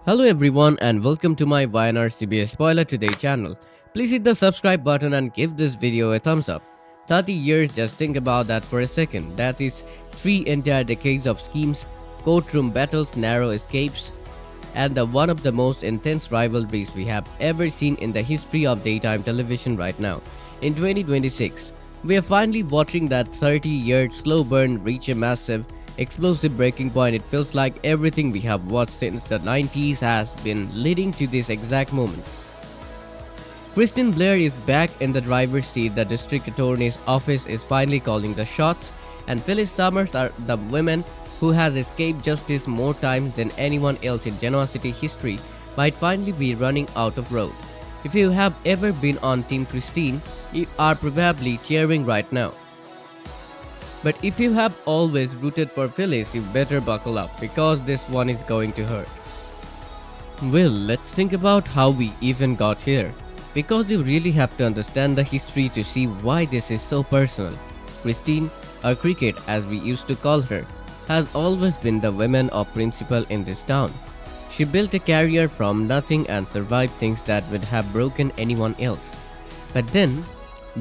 Hello everyone and welcome to my Y&R CBS Spoiler Today channel. Please hit the subscribe button and give this video a thumbs up. 30 years, just think about that for a second. That is 3 entire decades of schemes, courtroom battles, narrow escapes, and one of the most intense rivalries we have ever seen in the history of daytime television right now. In 2026, we are finally watching that 30-year slow burn reach a massive, explosive breaking point. It feels like everything we have watched since the 90s has been leading to this exact moment. Kristen Blair is back in the driver's seat. The district attorney's office is finally calling the shots, and Phyllis Summers are the woman who has escaped justice more times than anyone else in Genoa City history might finally be running out of road. If you have ever been on Team Christine, you are probably cheering right now. But if you have always rooted for Phyllis, you better buckle up because this one is going to hurt. Well, let's think about how we even got here. Because you really have to understand the history to see why this is so personal. Christine, or Cricket as we used to call her, has always been the woman of principle in this town. She built a career from nothing and survived things that would have broken anyone else. But then,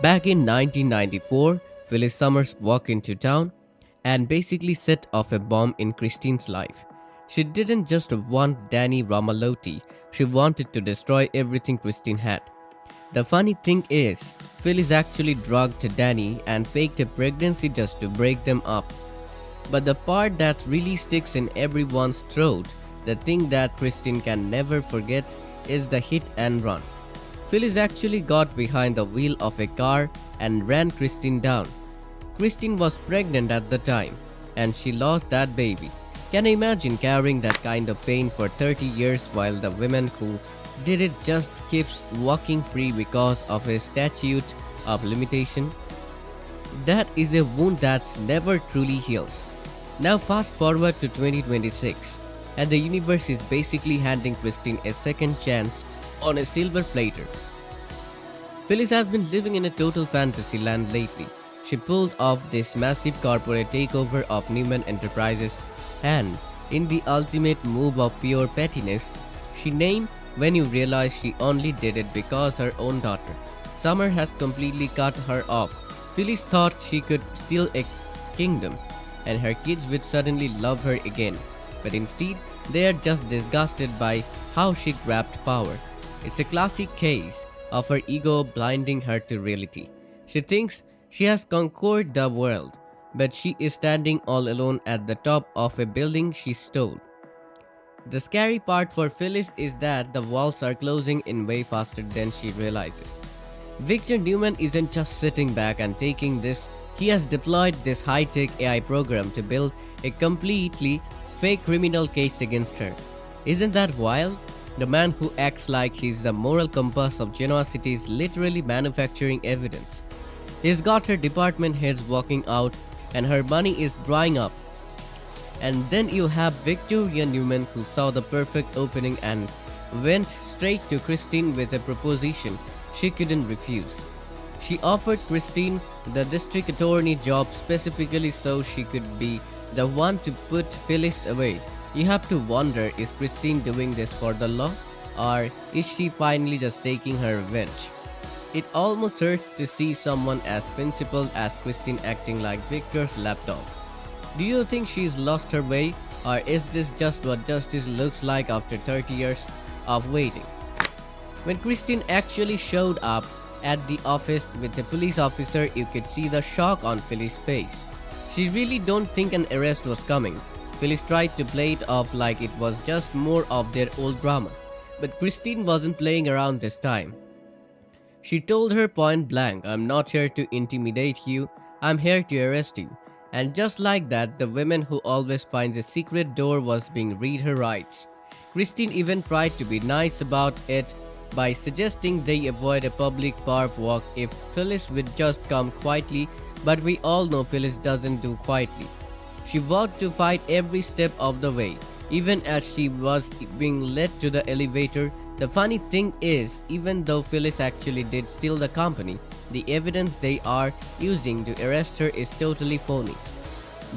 back in 1994, Phyllis Summers walked into town and basically set off a bomb in Christine's life. She didn't just want Danny Romalotti, she wanted to destroy everything Christine had. The funny thing is, Phyllis actually drugged Danny and faked a pregnancy just to break them up. But the part that really sticks in everyone's throat, the thing that Christine can never forget, is the hit and run. Phyllis actually got behind the wheel of a car and ran Christine down. Christine was pregnant at the time, and she lost that baby. Can you imagine carrying that kind of pain for 30 years while the woman who did it just keeps walking free because of a statute of limitation? That is a wound that never truly heals. Now fast forward to 2026, and the universe is basically handing Christine a second chance on a silver platter. Phyllis has been living in a total fantasy land lately. She pulled off this massive corporate takeover of Newman Enterprises, and in the ultimate move of pure pettiness, she named when you realize she only did it because her own daughter, Summer, has completely cut her off. Phyllis thought she could steal a kingdom, and her kids would suddenly love her again. But instead, they are just disgusted by how she grabbed power. It's a classic case of her ego blinding her to reality. She thinks she has conquered the world, but she is standing all alone at the top of a building she stole. The scary part for Phyllis is that the walls are closing in way faster than she realizes. Victor Newman isn't just sitting back and taking this, he has deployed this high-tech AI program to build a completely fake criminal case against her. Isn't that wild? The man who acts like he's the moral compass of Genoa City is literally manufacturing evidence. He's got her department heads walking out and her money is drying up. And then you have Victoria Newman, who saw the perfect opening and went straight to Christine with a proposition she couldn't refuse. She offered Christine the district attorney job specifically so she could be the one to put Phyllis away. You have to wonder, is Christine doing this for the law, or is she finally just taking her revenge? It almost hurts to see someone as principled as Christine acting like Victor's lapdog. Do you think she's lost her way, or is this just what justice looks like after 30 years of waiting? When Christine actually showed up at the office with a police officer, you could see the shock on Phyllis' face. She really don't think an arrest was coming. Phyllis tried to play it off like it was just more of their old drama. But Christine wasn't playing around this time. She told her point blank, "I'm not here to intimidate you, I'm here to arrest you." And just like that, the woman who always finds a secret door was being read her rights. Christine even tried to be nice about it by suggesting they avoid a public park walk if Phyllis would just come quietly, but we all know Phyllis doesn't do quietly. She vowed to fight every step of the way, even as she was being led to the elevator. The funny thing is, even though Phyllis actually did steal the company, the evidence they are using to arrest her is totally phony.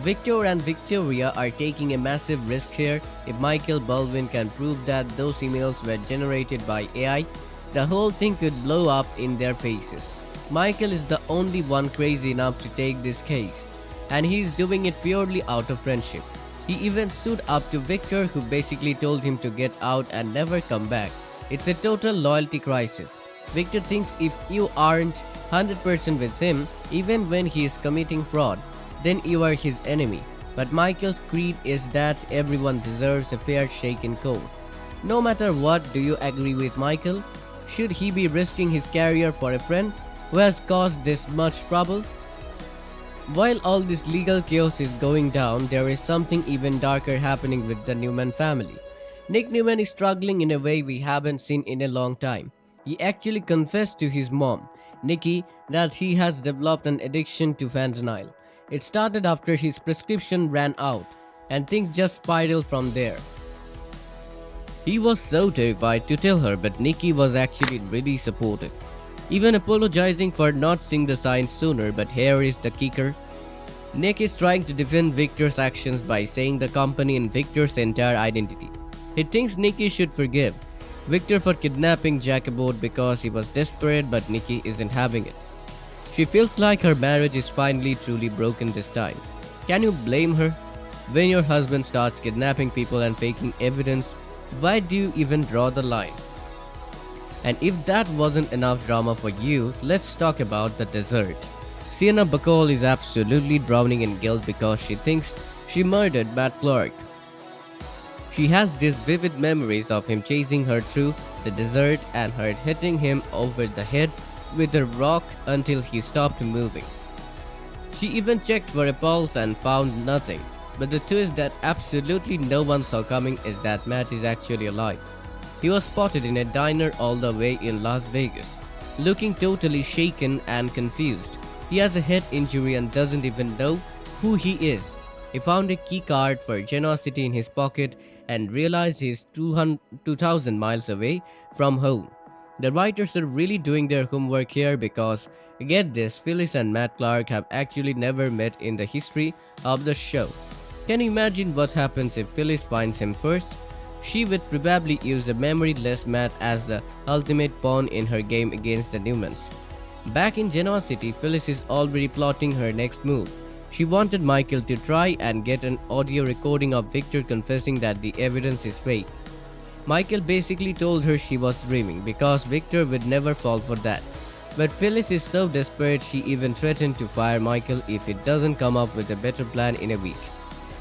Victor and Victoria are taking a massive risk here. If Michael Baldwin can prove that those emails were generated by AI, the whole thing could blow up in their faces. Michael is the only one crazy enough to take this case, and he's doing it purely out of friendship. He even stood up to Victor, who basically told him to get out and never come back. It's a total loyalty crisis. Victor thinks if you aren't 100% with him, even when he is committing fraud, then you are his enemy. But Michael's creed is that everyone deserves a fair shake in court. No matter what, do you agree with Michael? Should he be risking his career for a friend who has caused this much trouble? While all this legal chaos is going down, there is something even darker happening with the Newman family. Nick Newman is struggling in a way we haven't seen in a long time. He actually confessed to his mom, Nikki, that he has developed an addiction to fentanyl. It started after his prescription ran out, and things just spiraled from there. He was so terrified to tell her, but Nikki was actually really supportive, even apologizing for not seeing the signs sooner. But here is the kicker. Nick is trying to defend Victor's actions by saying the company and Victor's entire identity. He thinks Nikki should forgive Victor for kidnapping Jacobot because he was desperate, but Nikki isn't having it. She feels like her marriage is finally truly broken this time. Can you blame her? When your husband starts kidnapping people and faking evidence, why do you even draw the line? And if that wasn't enough drama for you, let's talk about the dessert. Sienna Bacall is absolutely drowning in guilt because she thinks she murdered Matt Clark. She has these vivid memories of him chasing her through the desert and her hitting him over the head with a rock until he stopped moving. She even checked for a pulse and found nothing. But the twist that absolutely no one saw coming is that Matt is actually alive. He was spotted in a diner all the way in Las Vegas, looking totally shaken and confused. He has a head injury and doesn't even know who he is. He found a key card for Genoa City in his pocket and realized he's 2,000 miles away from home. The writers are really doing their homework here because, get this, Phyllis and Matt Clark have actually never met in the history of the show. Can you imagine what happens if Phyllis finds him first? She would probably use a memoryless Matt as the ultimate pawn in her game against the Newmans. Back in Genoa City, Phyllis is already plotting her next move. She wanted Michael to try and get an audio recording of Victor confessing that the evidence is fake. Michael basically told her she was dreaming because Victor would never fall for that. But Phyllis is so desperate she even threatened to fire Michael if it doesn't come up with a better plan in a week.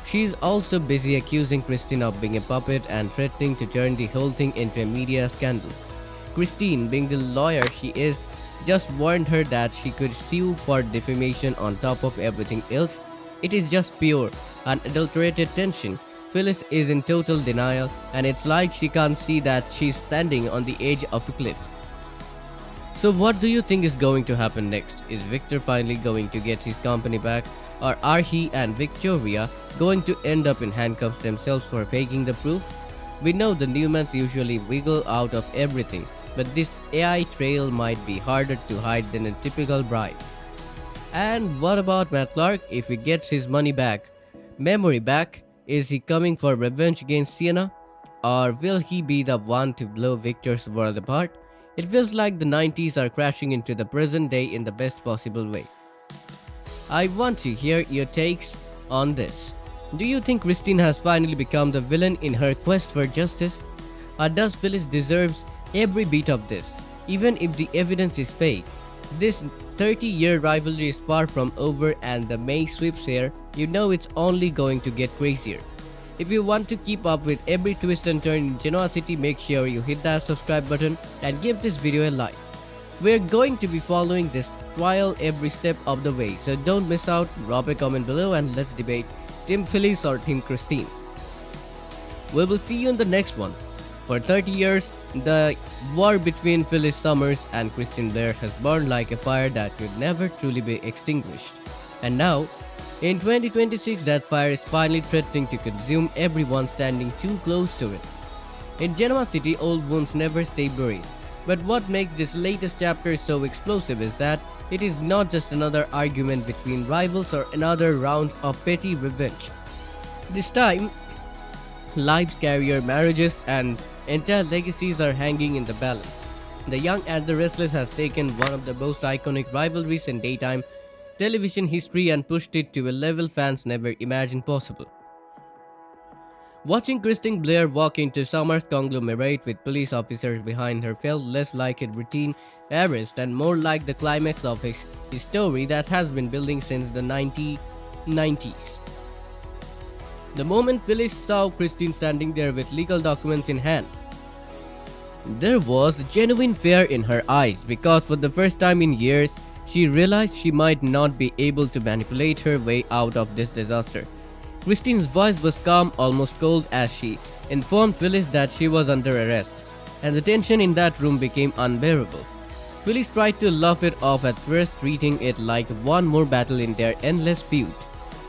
She is also busy accusing Christine of being a puppet and threatening to turn the whole thing into a media scandal. Christine, being the lawyer she is, just warned her that she could sue for defamation on top of everything else. It is just pure, unadulterated tension. Phyllis is in total denial, and it's like she can't see that she's standing on the edge of a cliff. So what do you think is going to happen next? Is Victor finally going to get his company back? Or are he and Victoria going to end up in handcuffs themselves for faking the proof? We know the Newmans usually wiggle out of everything, but this AI trail might be harder to hide than a typical bribe. And what about Matt Clark if he gets his memory back? Is he coming for revenge against Sienna? Or will he be the one to blow Victor's world apart? It feels like the 90s are crashing into the present day in the best possible way. I want to hear your takes on this. Do you think Christine has finally become the villain in her quest for justice? Or does Phyllis deserves every bit of this, even if the evidence is fake? This 30-year rivalry is far from over, and the May sweeps here, you know it's only going to get crazier. If you want to keep up with every twist and turn in Genoa City, make sure you hit that subscribe button and give this video a like. We're going to be following this trial every step of the way, so don't miss out. Drop a comment below and let's debate Team Phyllis or Team Christine. We will see you in the next one. For 30 years, the war between Phyllis Summers and Christine Blair has burned like a fire that could never truly be extinguished. And now, in 2026, that fire is finally threatening to consume everyone standing too close to it. In Genoa City, old wounds never stay buried. But what makes this latest chapter so explosive is that It is not just another argument between rivals or another round of petty revenge. This time, lives, career, marriages, and entire legacies are hanging in the balance. The Young and the Restless has taken one of the most iconic rivalries in daytime television history and pushed it to a level fans never imagined possible. Watching Christine Blair walk into Summer's conglomerate with police officers behind her felt less like a routine arrest and more like the climax of a story that has been building since the 1990s. The moment Phyllis saw Christine standing there with legal documents in hand, there was genuine fear in her eyes because for the first time in years, she realized she might not be able to manipulate her way out of this disaster. Christine's voice was calm, almost cold, as she informed Phyllis that she was under arrest, and the tension in that room became unbearable. Phyllis tried to laugh it off at first, treating it like one more battle in their endless feud.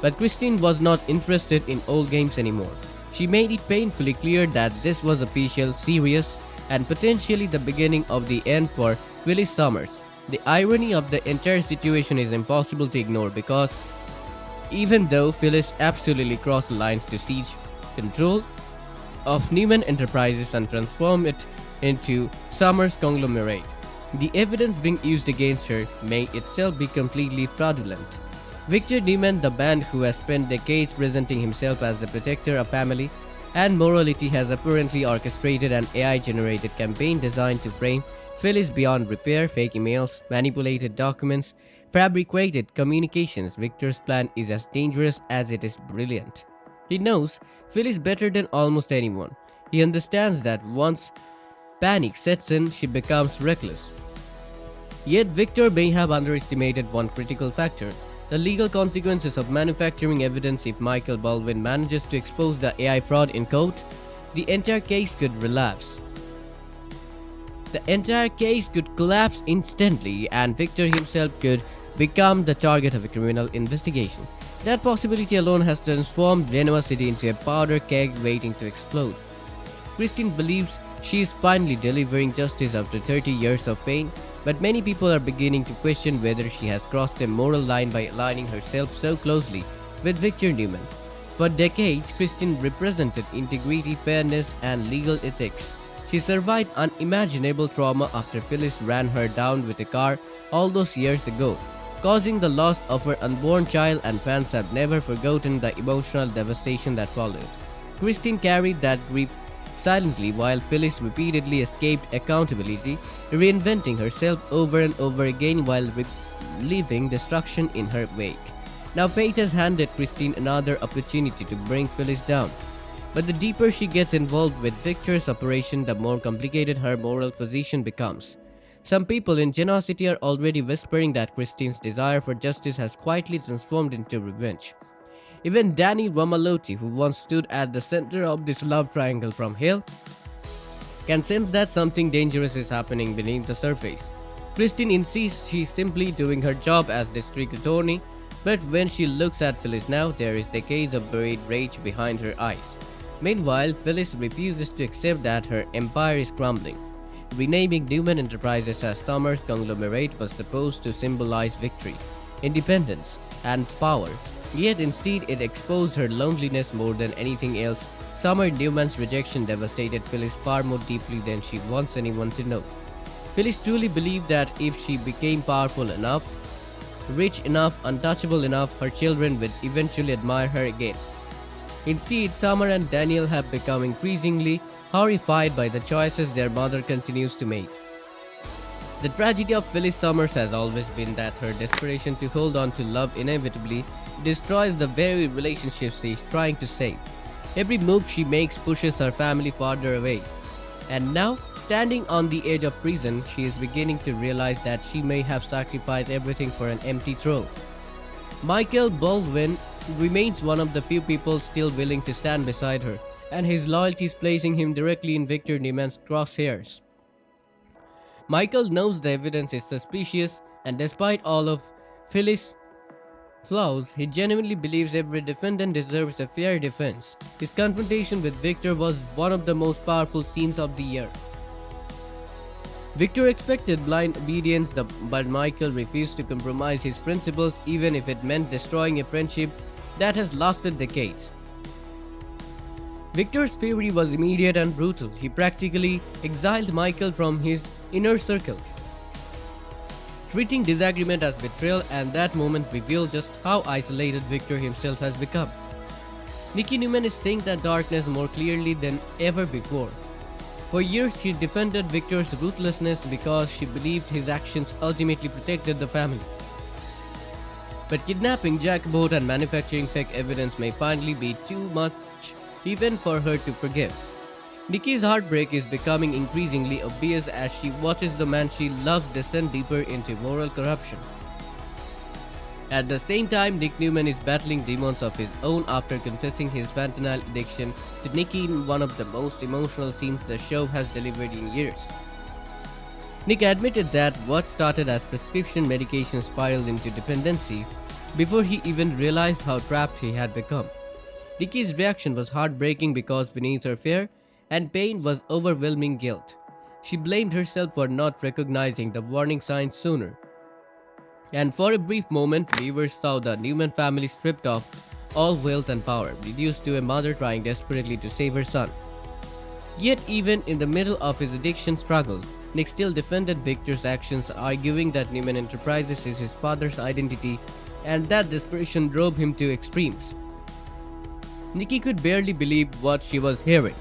But Christine was not interested in old games anymore. She made it painfully clear that this was official, serious, and potentially the beginning of the end for Phyllis Summers. The irony of the entire situation is impossible to ignore because even though Phyllis absolutely crossed the lines to seize control of Newman Enterprises and transform it into Summers' conglomerate, the evidence being used against her may itself be completely fraudulent. Victor Newman, the man who has spent decades presenting himself as the protector of family and morality, has apparently orchestrated an AI-generated campaign designed to frame Phyllis beyond repair. Fake emails, manipulated documents, fabricated communications. Victor's plan is as dangerous as it is brilliant. He knows Phyllis better than almost anyone. He understands that once panic sets in, she becomes reckless. Yet Victor may have underestimated one critical factor: the legal consequences of manufacturing evidence. If Michael Baldwin manages to expose the AI fraud in court, the entire case could relapse. The entire case could collapse instantly, and Victor himself could become the target of a criminal investigation. That possibility alone has transformed Genoa City into a powder keg waiting to explode. Christine believes she is finally delivering justice after 30 years of pain, but many people are beginning to question whether she has crossed a moral line by aligning herself so closely with Victor Newman. For decades, Christine represented integrity, fairness, and legal ethics. She survived unimaginable trauma after Phyllis ran her down with a car all those years ago, causing the loss of her unborn child, and fans have never forgotten the emotional devastation that followed. Christine carried that grief silently while Phyllis repeatedly escaped accountability, reinventing herself over and over again while leaving destruction in her wake. Now fate has handed Christine another opportunity to bring Phyllis down. But the deeper she gets involved with Victor's operation, the more complicated her moral position becomes. Some people in Genoa City are already whispering that Christine's desire for justice has quietly transformed into revenge. Even Danny Romalotti, who once stood at the center of this love triangle from hell, can sense that something dangerous is happening beneath the surface. Christine insists she's simply doing her job as district attorney, but when she looks at Phyllis now, there is decades of buried rage behind her eyes. Meanwhile, Phyllis refuses to accept that her empire is crumbling. Renaming Newman Enterprises as Summers' conglomerate was supposed to symbolize victory, independence, and power. Yet instead, it exposed her loneliness more than anything else. Summer Newman's rejection devastated Phyllis far more deeply than she wants anyone to know. Phyllis truly believed that if she became powerful enough, rich enough, untouchable enough, her children would eventually admire her again. Instead, Summer and Daniel have become increasingly horrified by the choices their mother continues to make. The tragedy of Phyllis Summers has always been that her desperation to hold on to love inevitably destroys the very relationships she is trying to save. Every move she makes pushes her family farther away. And now, standing on the edge of prison, she is beginning to realize that she may have sacrificed everything for an empty throne. Michael Baldwin remains one of the few people still willing to stand beside her, and his loyalty is placing him directly in Victor Newman's crosshairs. Michael knows the evidence is suspicious, and despite all of Phyllis' flaws, he genuinely believes every defendant deserves a fair defense. His confrontation with Victor was one of the most powerful scenes of the year. Victor expected blind obedience, but Michael refused to compromise his principles even if it meant destroying a friendship that has lasted decades. Victor's fury was immediate and brutal. He practically exiled Michael from his inner circle, treating disagreement as betrayal, and that moment revealed just how isolated Victor himself has become. Nikki Newman is seeing that darkness more clearly than ever before. For years, she defended Victor's ruthlessness because she believed his actions ultimately protected the family. But kidnapping, jackboat, and manufacturing fake evidence may finally be too much even for her to forgive. Nikki's heartbreak is becoming increasingly obvious as she watches the man she loves descend deeper into moral corruption. At the same time, Nick Newman is battling demons of his own after confessing his fentanyl addiction to Nikki in one of the most emotional scenes the show has delivered in years. Nick admitted that what started as prescription medication spiraled into dependency before he even realized how trapped he had become. Nikki's reaction was heartbreaking because beneath her fear and pain was overwhelming guilt. She blamed herself for not recognizing the warning signs sooner. And for a brief moment, viewers saw the Newman family stripped of all wealth and power, reduced to a mother trying desperately to save her son. Yet even in the middle of his addiction struggle, Nick still defended Victor's actions, arguing that Newman Enterprises is his father's identity and that desperation drove him to extremes. Nikki could barely believe what she was hearing.